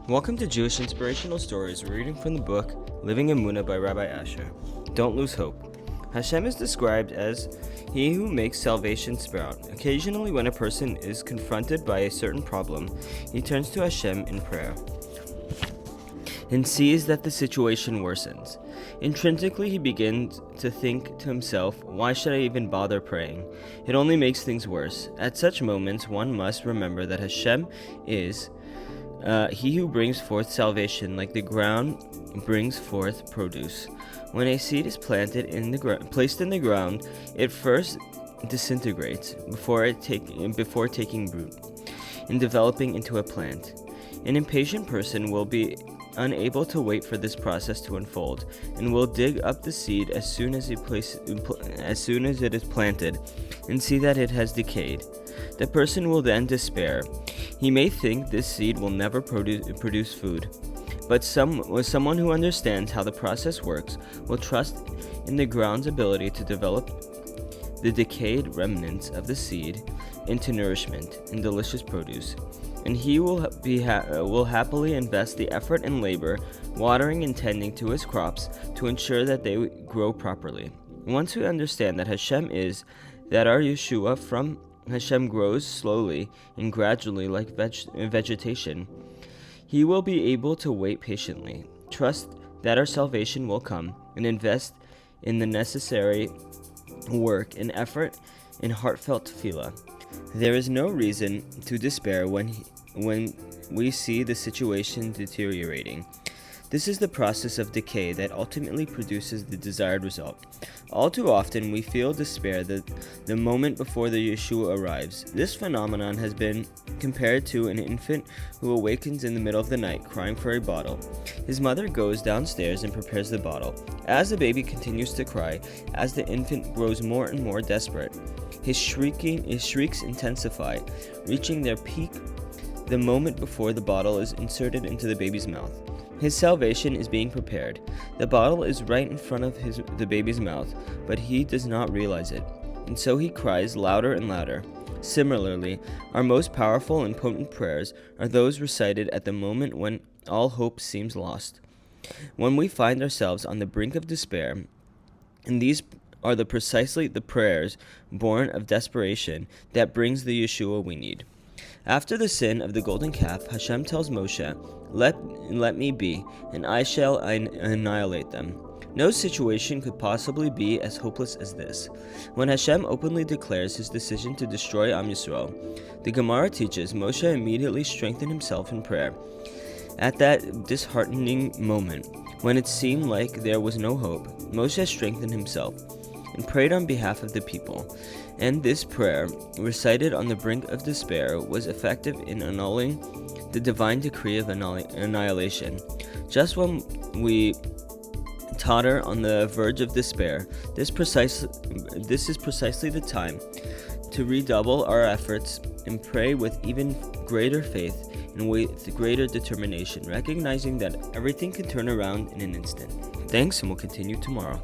Welcome to Jewish Inspirational Stories, reading from the book Living Emunah by Rabbi Asher. Don't lose hope. Hashem is described as He who makes salvation sprout. Occasionally, when a person is confronted by a certain problem, he turns to Hashem in prayer and sees that the situation worsens. Intrinsically, he begins to think to himself, why should I even bother praying? It only makes things worse. At such moments, one must remember that Hashem is He who brings forth salvation, like the ground brings forth produce. When a seed is placed in the ground, it first disintegrates before taking root and developing into a plant. An impatient person will be unable to wait for this process to unfold, and will dig up the seed as soon as it is planted, and see that it has decayed. The person will then despair. He may think this seed will never produce food, but someone who understands how the process works will trust in the ground's ability to develop the decayed remnants of the seed into nourishment and delicious produce, and he will happily invest the effort and labor, watering and tending to his crops to ensure that they grow properly. Once we understand that Hashem is, that our Yeshua from Hashem grows slowly and gradually like vegetation, he will be able to wait patiently, trust that our salvation will come, and invest in the necessary work and effort in heartfelt tefillah. There is no reason to despair when we see the situation deteriorating. This is the process of decay that ultimately produces the desired result. All too often, we feel despair the moment before the Yeshua arrives. This phenomenon has been compared to an infant who awakens in the middle of the night crying for a bottle. His mother goes downstairs and prepares the bottle. As the baby continues to cry, as the infant grows more and more desperate, his shrieks intensify, reaching their peak the moment before the bottle is inserted into the baby's mouth. His salvation is being prepared. The bottle is right in front of the baby's mouth, but he does not realize it, and so he cries louder and louder. Similarly, our most powerful and potent prayers are those recited at the moment when all hope seems lost. When we find ourselves on the brink of despair, and these are precisely the prayers born of desperation that brings the Yeshua we need. After the sin of the golden calf, Hashem tells Moshe, Let me be, and I shall annihilate them. No situation could possibly be as hopeless as this. When Hashem openly declares his decision to destroy Am Yisrael, the Gemara teaches Moshe immediately strengthened himself in prayer. At that disheartening moment, when it seemed like there was no hope, Moshe strengthened himself and prayed on behalf of the people. And this prayer, recited on the brink of despair, was effective in annulling the divine decree of annihilation. Just when we totter on the verge of despair, this is precisely the time to redouble our efforts and pray with even greater faith and with greater determination, recognizing that everything can turn around in an instant. Thanks, and we'll continue tomorrow.